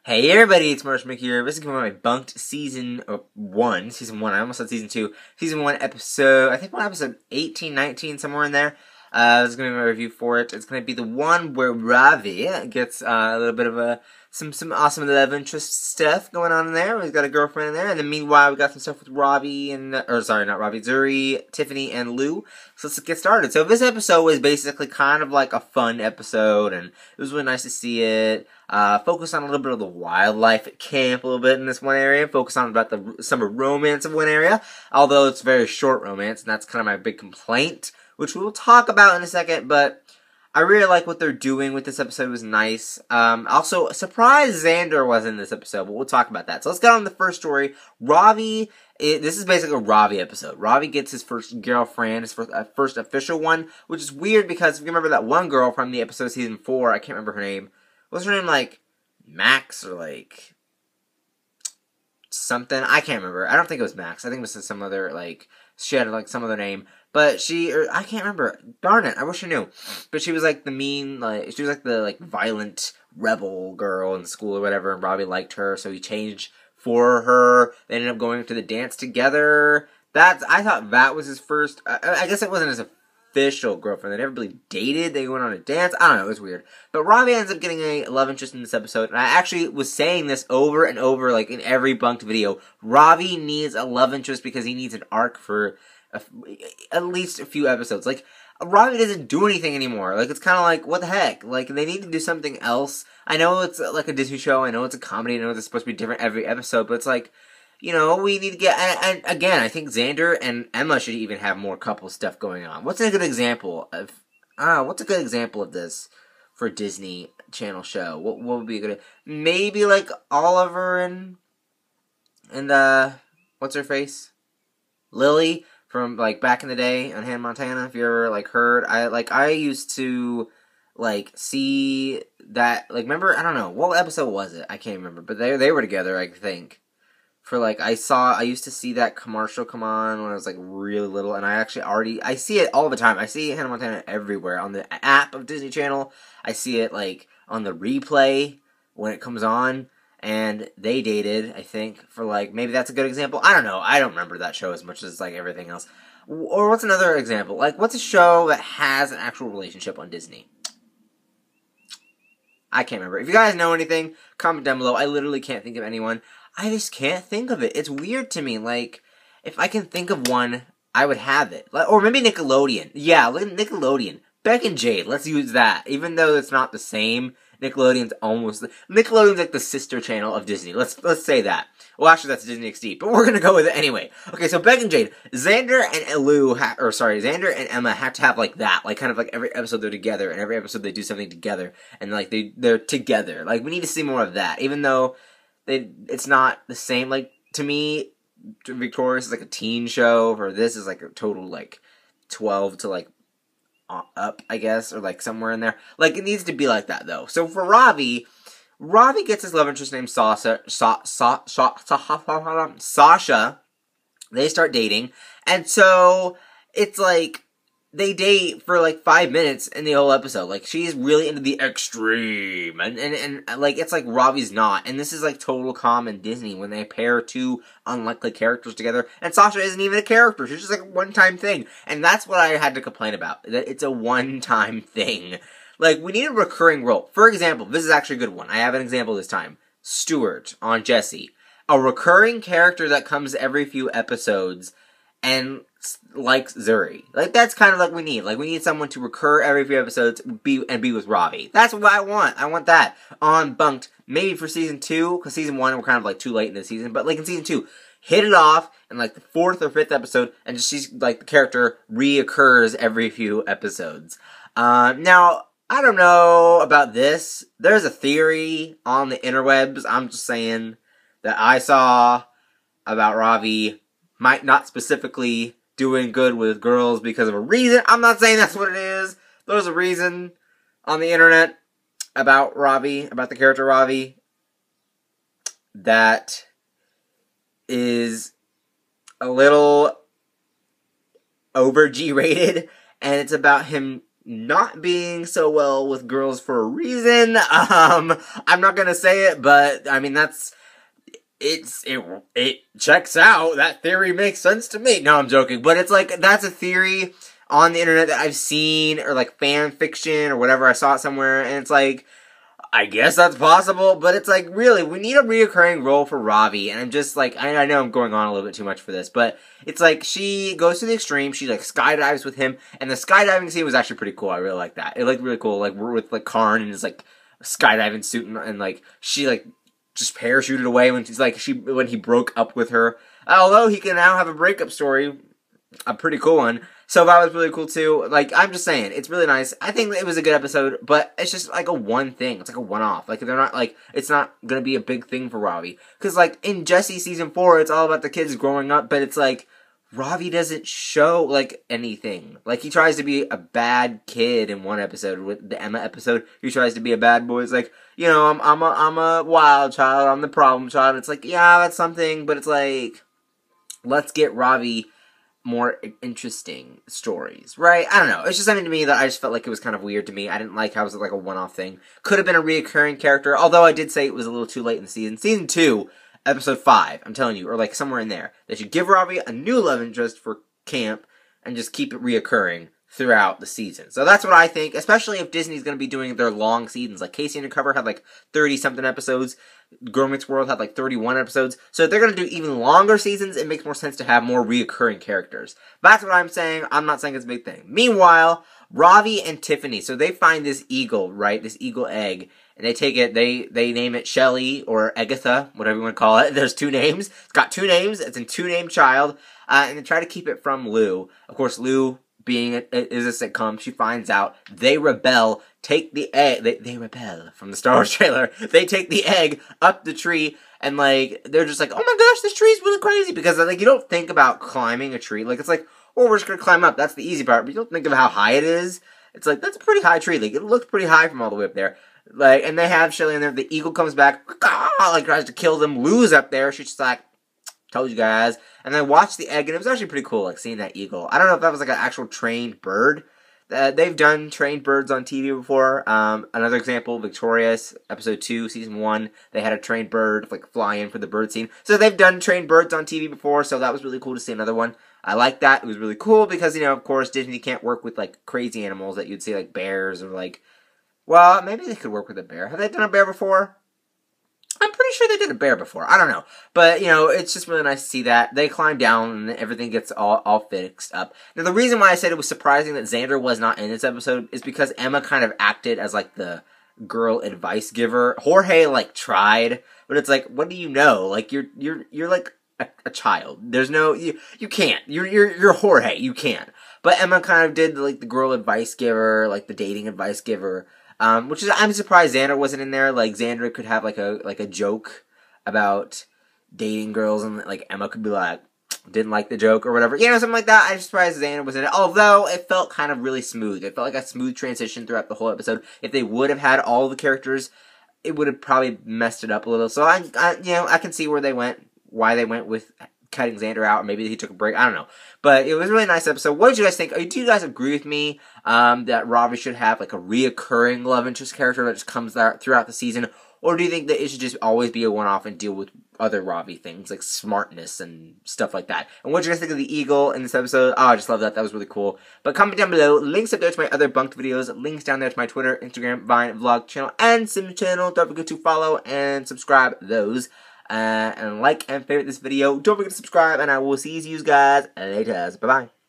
Hey everybody, it's Marshall here. This is going to be my Bunk'd Season 1. Season 1, I almost said Season 2. Season 1 episode, I think episode 18, 19, somewhere in there. This is going to be my review for it. It's going to be the one where Ravi gets a little bit of some awesome love interest stuff going on in there. We've got a girlfriend in there. And then meanwhile, we got some stuff with Ravi and, Zuri, Tiffany, and Lou. So let's get started. So this episode was basically kind of like a fun episode, and it was really nice to see it. Focus on a little bit of the wildlife at camp a little bit in this one area. Focus on about the summer romance of one area. Although it's very short romance, and that's kind of my big complaint, which we will talk about in a second, but I really like what they're doing with this episode. It was nice. Also, surprised Xander was in this episode, but we'll talk about that. So let's get on to the first story. Ravi, this is basically a Ravi episode. Ravi gets his first girlfriend, his first official one, which is weird because if you remember that one girl from the episode of season 4, I can't remember her name. What's her name, like, Max, or like, something? I can't remember. I don't think it was Max. I think it was some other, like, she had, like, some other name. But I can't remember. Darn it, I wish I knew. But she was, like, the mean, like, she was, like, the, like, violent rebel girl in school or whatever, and Robbie liked her, so he changed for her. They ended up going to the dance together. I thought that was his first, I guess it wasn't his official girlfriend. They never really dated. They went on a dance. I don't know. It was weird. But Ravi ends up getting a love interest in this episode. And I actually was saying this over and over, like in every Bunk'd video. Ravi needs a love interest because he needs an arc for at least a few episodes. Like, Ravi doesn't do anything anymore. Like, it's kind of like, what the heck? Like, they need to do something else. I know it's like a Disney show. I know it's a comedy. I know it's supposed to be different every episode. But it's like, you know, we need to get, and again, I think Xander and Emma should even have more couple stuff going on. What's a good example of this for a Disney Channel show? What would be a good, maybe like Oliver and what's her face? Lily from, like, back in the day on Hannah Montana, if you ever, like, heard. I used to, like, see that, like, remember, I don't know, what episode was it? I can't remember, but they were together, I think. For, like, I used to see that commercial come on when I was, like, really little, and I see it all the time. I see Hannah Montana everywhere. On the app of Disney Channel, I see it, like, on the replay when it comes on, and they dated, I think, for, like, maybe that's a good example. I don't know. I don't remember that show as much as, like, everything else. Or what's another example? Like, what's a show that has an actual relationship on Disney? I can't remember. If you guys know anything, comment down below. I literally can't think of anyone. I just can't think of it. It's weird to me. Like, if I can think of one, I would have it. Like, or maybe Nickelodeon. Yeah, Nickelodeon. Beck and Jade. Let's use that. Even though it's not the same, Nickelodeon's like the sister channel of Disney. Let's say that. Well, actually, that's Disney XD, but we're gonna go with it anyway. Okay, so Beck and Jade, Xander and Emma have to have like that, like kind of like every episode they're together, and every episode they do something together, and like they're together. Like, we need to see more of that, even though it's not the same. Like, to me, Victorious is like a teen show, or this is like a total like 12 to like up, I guess, or like somewhere in there. Like, it needs to be like that though. So for Ravi gets his love interest named Sasha. They start dating, and so it's like they date for like 5 minutes in the whole episode. Like, she's really into the extreme, and like, it's like Ravi's not. And this is like total common Disney when they pair two unlikely characters together. And Sasha isn't even a character; she's just like a one-time thing. And that's what I had to complain about. That it's a one-time thing. Like, we need a recurring role. For example, this is actually a good one. I have an example this time. Stuart on Jessie, a recurring character that comes every few episodes, and like Zuri. Like, that's kind of like we need. Like, we need someone to recur every few episodes and be with Ravi. That's what I want. I want that on Bunk'd. Maybe for season 2, because season 1 we're kind of like too late in the season. But like in season 2, hit it off in like the 4th or 5th episode, and just she's like the character reoccurs every few episodes. Now, I don't know about this. There's a theory on the interwebs, I'm just saying, that I saw about Ravi might not specifically doing good with girls because of a reason. I'm not saying that's what it is. There's a reason on the internet about Ravi, about the character Ravi, that is a little over G-rated, and it's about him not being so well with girls for a reason. I'm not gonna say it, but I mean it checks out. That theory makes sense to me. No, I'm joking, but it's like that's a theory on the internet that I've seen, or like fan fiction or whatever. I saw it somewhere, and it's like, I guess that's possible, but it's like, really, we need a reoccurring role for Ravi, and I'm just like, I know I'm going on a little bit too much for this, but it's like, she goes to the extreme, she like skydives with him, and the skydiving scene was actually pretty cool. I really like that. It looked really cool, like, we're with like Karn and his like skydiving suit, and like, she like just parachuted away when when he broke up with her. Although he can now have a breakup story, a pretty cool one. So that was really cool too. Like, I'm just saying, it's really nice. I think it was a good episode, but it's just like a one thing. It's like a one-off. Like, they're not like, it's not gonna be a big thing for Ravi. Cause like, in Jessie season 4, it's all about the kids growing up, but it's like, Ravi doesn't show like anything. Like, he tries to be a bad kid in one episode. With the Emma episode, he tries to be a bad boy. It's like, you know, I'm a wild child, I'm the problem child. It's like, yeah, that's something, but it's like, let's get Ravi more interesting stories, right? I don't know. It's just something to me that I just felt like it was kind of weird to me. I didn't like how it was like a one-off thing. Could have been a reoccurring character, although I did say it was a little too late in the season. Season 2, episode 5, I'm telling you, or like somewhere in there. They should give Ravi a new love interest for camp and just keep it reoccurring throughout the season. So that's what I think, especially if Disney's going to be doing their long seasons. Like, Casey Undercover had like 30-something episodes. Girl Meets World had like 31 episodes. So if they're going to do even longer seasons, it makes more sense to have more reoccurring characters. That's what I'm saying. I'm not saying it's a big thing. Meanwhile, Ravi and Tiffany, so they find this eagle, right? This eagle egg. And they take it, they name it Shelly or Agatha, whatever you want to call it. There's 2 names. It's got 2 names. It's a 2-name child. And they try to keep it from Lou. Of course, Lou, being is a sitcom, she finds out. They rebel, take the egg. They rebel from the Star Wars trailer. They take the egg up the tree, and like, they're just like, oh my gosh, this tree's really crazy. Because like, you don't think about climbing a tree. Like, it's like, oh, we're just gonna climb up. That's the easy part. But you don't think of how high it is. It's like, that's a pretty high tree. Like, it looks pretty high from all the way up there. Like, and they have Shelly in there. The eagle comes back, like, tries to kill them. Lou's up there. She's just like, told you guys. And I watched the egg, and it was actually pretty cool, like, seeing that eagle. I don't know if that was, like, an actual trained bird. They've done trained birds on TV before. Another example, Victorious, episode 2, season 1. They had a trained bird, like, fly in for the bird scene. So they've done trained birds on TV before, so that was really cool to see another one. I like that. It was really cool because, you know, of course, Disney can't work with, like, crazy animals that you'd see, like, bears or, like, well, maybe they could work with a bear. Have they done a bear before? I'm pretty sure they did a bear before. I don't know. But, you know, it's just really nice to see that. They climb down and everything gets all fixed up. Now, the reason why I said it was surprising that Xander was not in this episode is because Emma kind of acted as, like, the girl advice giver. Jorge, like, tried. But it's like, what do you know? Like, you're like a child. There's no, you can't. You're Jorge. You can't. But Emma kind of did, like, the girl advice giver, like, the dating advice giver. Which is, I'm surprised Xander wasn't in there. Like, Xander could have, like a joke about dating girls, and, like, Emma could be like, didn't like the joke, or whatever. You know, something like that. I'm surprised Xander was in it. Although, it felt kind of really smooth. It felt like a smooth transition throughout the whole episode. If they would have had all the characters, it would have probably messed it up a little. So, you know, I can see where they went, why they went with cutting Xander out, or maybe he took a break. I don't know. But it was a really nice episode. What did you guys think? Do you guys agree with me that Ravi should have like a reoccurring love interest character that just comes out throughout the season? Or do you think that it should just always be a one-off and deal with other Ravi things like smartness and stuff like that? And what did you guys think of the eagle in this episode? Oh, I just love that. That was really cool. But comment down below. Links up there to my other Bunk'd videos. Links down there to my Twitter, Instagram, Vine, Vlog channel, and Sim channel. Don't forget to follow and subscribe those. And like and favorite this video. Don't forget to subscribe, and I will see you guys later. Bye-bye.